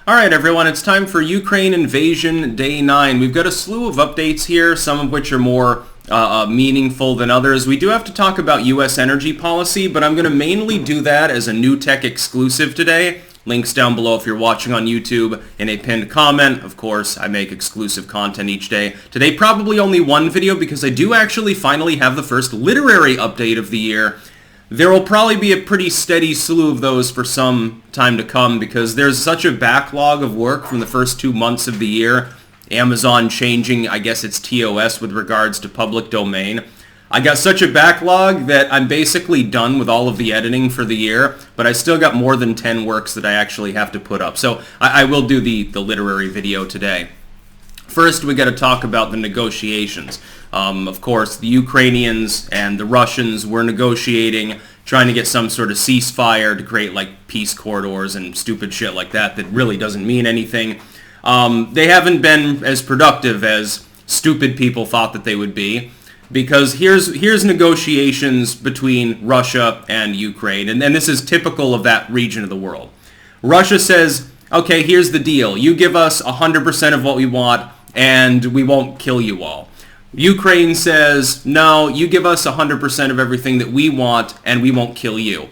Alright everyone, it's time for Ukraine Invasion Day 9. We've got a slew of updates here, some of which are more meaningful than others. We do have to talk about U.S. energy policy, but I'm going to mainly do that as a new tech exclusive today. Links down below if you're watching on YouTube in a pinned comment. Of course, I make exclusive content each day. Today probably only one video because I do actually finally have the first literary update of the year. There will probably be a pretty steady slew of those for some time to come because there's such a backlog of work from the first 2 months of the year. Amazon changing, I guess, its TOS with regards to public domain. I got such a backlog that I'm basically done with all of the editing for the year, but I still got more than 10 works that I actually have to put up. So I will do the literary video today. First, we got to talk about the negotiations. Of course, the Ukrainians and the Russians were negotiating, trying to get some sort of ceasefire to create like peace corridors and stupid shit like that that really doesn't mean anything. They haven't been as productive as stupid people thought that they would be, because here's negotiations between Russia and Ukraine, and this is typical of that region of the world. Russia says, okay, here's the deal. You give us 100% of what we want, and we won't kill you all. Ukraine says, no, you give us 100% of everything that we want, and we won't kill you.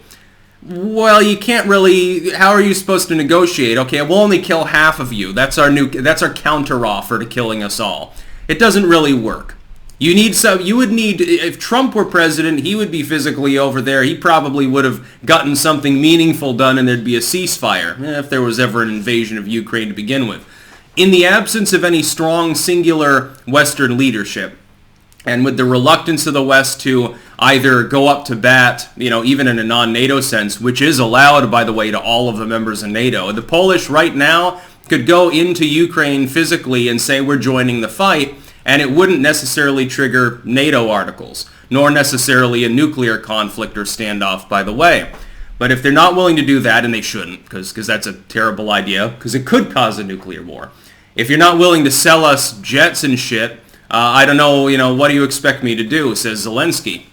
Well, you can't really. How are you supposed to negotiate? Okay, we'll only kill half of you. That's our counteroffer to killing us all. It doesn't really work. You would need, if Trump were president, he would be physically over there. He probably would have gotten something meaningful done and there'd be a ceasefire, if there was ever an invasion of Ukraine to begin with. In the absence of any strong, singular Western leadership, and with the reluctance of the West to either go up to bat, even in a non-NATO sense, which is allowed, by the way, to all of the members of NATO, the Polish right now could go into Ukraine physically and say we're joining the fight, and it wouldn't necessarily trigger NATO articles, nor necessarily a nuclear conflict or standoff, by the way. But if they're not willing to do that, and they shouldn't, because that's a terrible idea, because it could cause a nuclear war. If you're not willing to sell us jets and shit, I don't know, what do you expect me to do, says Zelensky.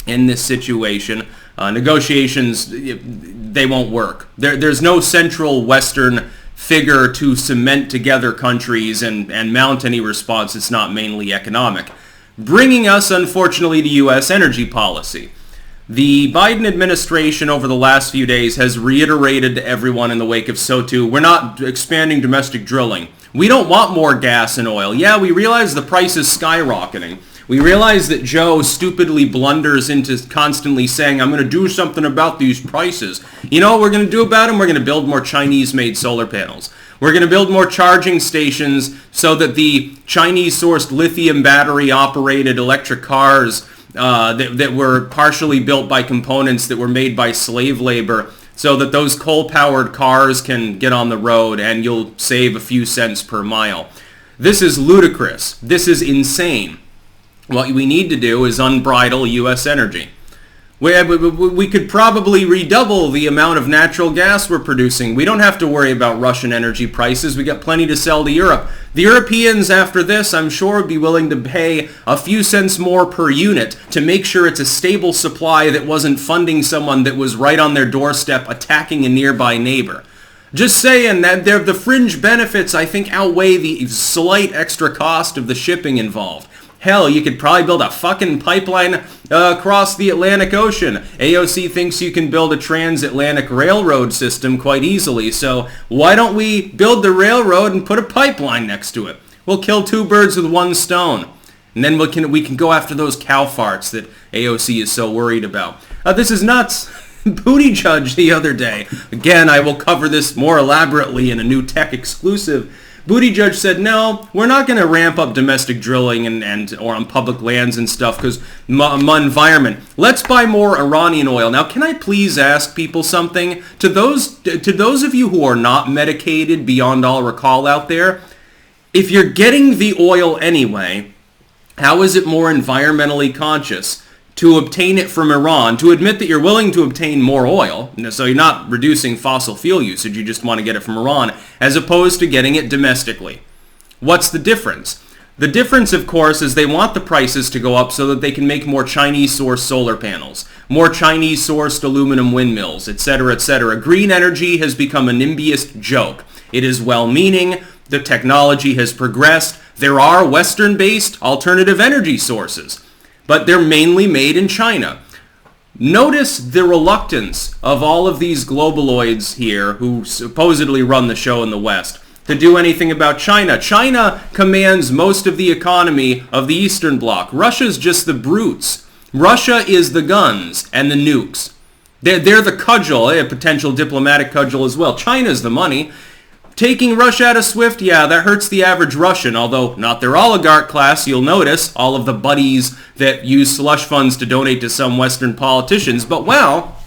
In this situation, negotiations, they won't work. There's no central Western figure to cement together countries and mount any response. It's not mainly economic. Bringing us, unfortunately, to U.S. energy policy. The Biden administration over the last few days has reiterated to everyone in the wake of SOTU, we're not expanding domestic drilling. We don't want more gas and oil. Yeah, we realize the price is skyrocketing. We realize that Joe stupidly blunders into constantly saying, I'm going to do something about these prices. You know what we're going to do about them? We're going to build more Chinese-made solar panels. We're going to build more charging stations so that the Chinese-sourced lithium battery-operated electric cars that were partially built by components that were made by slave labor, so that those coal-powered cars can get on the road and you'll save a few cents per mile. This is ludicrous. This is insane. What we need to do is unbridle U.S. energy. We could probably redouble the amount of natural gas we're producing. We don't have to worry about Russian energy prices. We got plenty to sell to Europe. The Europeans, after this, I'm sure, would be willing to pay a few cents more per unit to make sure it's a stable supply that wasn't funding someone that was right on their doorstep attacking a nearby neighbor. Just saying that the fringe benefits, I think, outweigh the slight extra cost of the shipping involved. Hell, you could probably build a fucking pipeline across the Atlantic Ocean. AOC thinks you can build a transatlantic railroad system quite easily, so why don't we build the railroad and put a pipeline next to it? We'll kill two birds with one stone. And then we can go after those cow farts that AOC is so worried about. This is nuts. Buttigieg the other day. Again, I will cover this more elaborately in a new tech exclusive. Buttigieg said, no, we're not going to ramp up domestic drilling or on public lands and stuff because my environment. Let's buy more Iranian oil. Now, can I please ask people something? To those of you who are not medicated beyond all recall out there, if you're getting the oil anyway, how is it more environmentally conscious to obtain it from Iran, to admit that you're willing to obtain more oil, so you're not reducing fossil fuel usage, you just want to get it from Iran, as opposed to getting it domestically? What's the difference? The difference, of course, is they want the prices to go up so that they can make more Chinese-sourced solar panels, more Chinese-sourced aluminum windmills, etc., etc. Green energy has become a NIMBYist joke. It is well-meaning. The technology has progressed. There are Western-based alternative energy sources, but they're mainly made in China. Notice the reluctance of all of these globaloids here who supposedly run the show in the West to do anything about China. China commands most of the economy of the Eastern Bloc. Russia's just the brutes. Russia is the guns and the nukes. They're the cudgel, a potential diplomatic cudgel as well. China's the money. Taking Russia out of SWIFT, yeah, that hurts the average Russian, although not their oligarch class. You'll notice all of the buddies that use slush funds to donate to some Western politicians. But, well,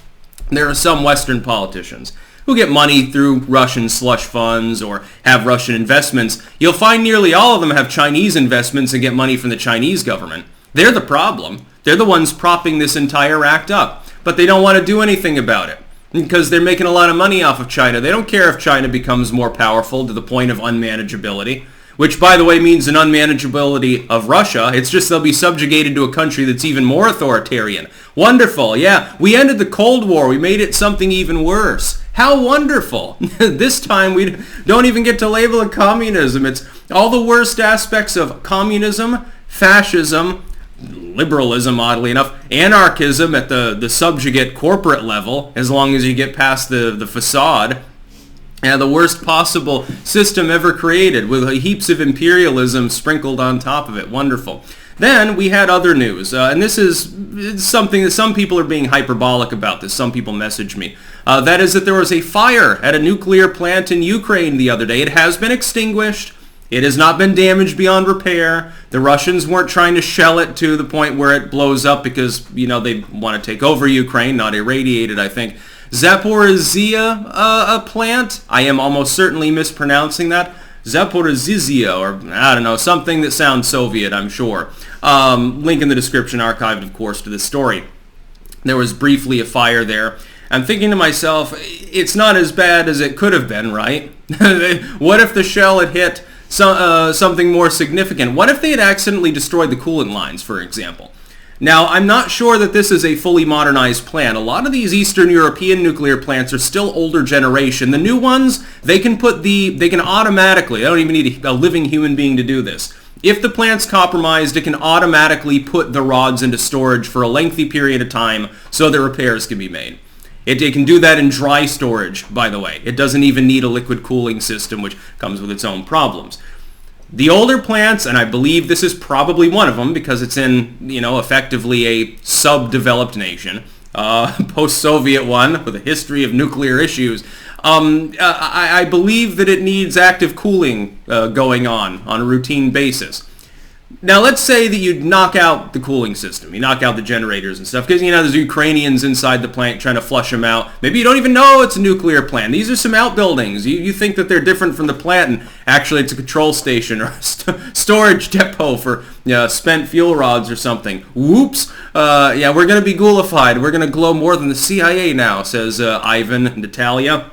there are some Western politicians who get money through Russian slush funds or have Russian investments. You'll find nearly all of them have Chinese investments and get money from the Chinese government. They're the problem. They're the ones propping this entire act up. But they don't want to do anything about it, because they're making a lot of money off of China. They don't care if China becomes more powerful to the point of unmanageability, which, by the way, means an unmanageability of Russia. It's just they'll be subjugated to a country that's even more authoritarian. Wonderful. Yeah, we ended the Cold War. We made it something even worse. How wonderful. This time we don't even get to label it communism. It's all the worst aspects of communism, fascism, liberalism, oddly enough, anarchism at the subjugate corporate level, as long as you get past the facade. And the worst possible system ever created, with heaps of imperialism sprinkled on top of it. Wonderful. Then we had other news, and this is something that some people are being hyperbolic about this. Some people message me. That is that there was a fire at a nuclear plant in Ukraine the other day. It has been extinguished. It has not been damaged beyond repair. The Russians weren't trying to shell it to the point where it blows up because, you know, they want to take over Ukraine, not irradiate it, I think. Zaporizhzhia a plant. I am almost certainly mispronouncing that. Zaporizhzhia, or I don't know, something that sounds Soviet, I'm sure. Link in the description, archived, of course, to this story. There was briefly a fire there. I'm thinking to myself, it's not as bad as it could have been, right? What if the shell had hit something more significant? What if they had accidentally destroyed the coolant lines, for example? Now, I'm not sure that this is a fully modernized plant. A lot of these Eastern European nuclear plants are still older generation. The new ones, they can automatically, I don't even need a living human being to do this. If the plant's compromised, it can automatically put the rods into storage for a lengthy period of time so that repairs can be made. It can do that in dry storage, by the way. It doesn't even need a liquid cooling system, which comes with its own problems. The older plants, and I believe this is probably one of them because it's in, effectively a subdeveloped nation, post-Soviet one with a history of nuclear issues. I believe that it needs active cooling going on a routine basis. Now, let's say that you knock out the cooling system. You knock out the generators and stuff because, there's Ukrainians inside the plant trying to flush them out. Maybe you don't even know it's a nuclear plant. These are some outbuildings. You think that they're different from the plant, and actually it's a control station or a storage depot for spent fuel rods or something. Whoops. We're going to be ghoulified. We're going to glow more than the CIA now, says Ivan Natalia.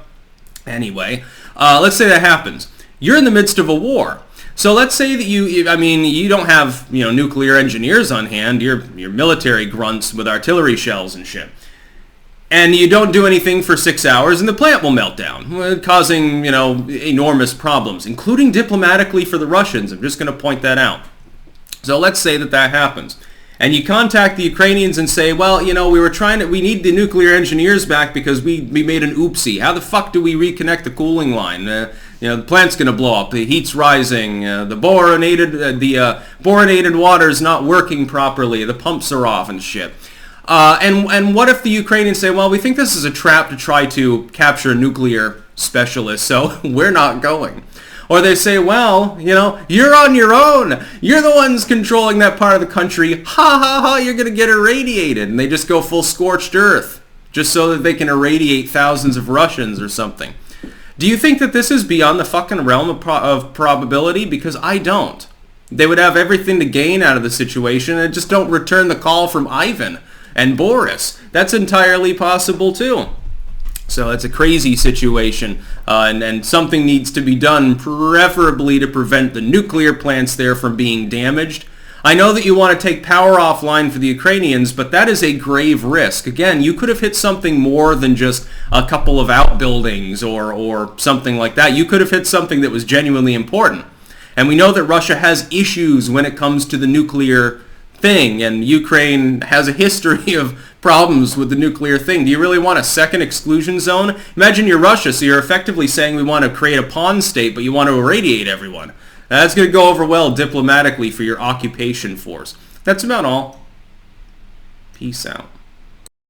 Anyway, let's say that happens. You're in the midst of a war. So let's say that you don't have, nuclear engineers on hand. You're military grunts with artillery shells and shit. And you don't do anything for 6 hours and the plant will melt down, causing, enormous problems, including diplomatically for the Russians. I'm just going to point that out. So let's say that happens. And you contact the Ukrainians and say, well, we need the nuclear engineers back because we made an oopsie. How the fuck do we reconnect the cooling line? The plant's going to blow up. The heat's rising. The borinated water's not working properly. The pumps are off and shit. And what if the Ukrainians say, well, we think this is a trap to try to capture nuclear specialists, so we're not going. Or they say, well, you're on your own. You're the ones controlling that part of the country. Ha ha ha, you're going to get irradiated. And they just go full scorched earth just so that they can irradiate thousands of Russians or something. Do you think that this is beyond the fucking realm of probability? Because I don't. They would have everything to gain out of the situation and just don't return the call from Ivan and Boris. That's entirely possible too. So it's a crazy situation, and something needs to be done, preferably to prevent the nuclear plants there from being damaged. I know that you want to take power offline for the Ukrainians, but that is a grave risk. Again, you could have hit something more than just a couple of outbuildings or something like that. You could have hit something that was genuinely important. And we know that Russia has issues when it comes to the nuclear thing, and Ukraine has a history of problems with the nuclear thing. Do you really want a second exclusion zone? Imagine you're Russia, so you're effectively saying we want to create a pawn state, but you want to irradiate everyone. That's going to go over well diplomatically for your occupation force. That's about all. Peace out.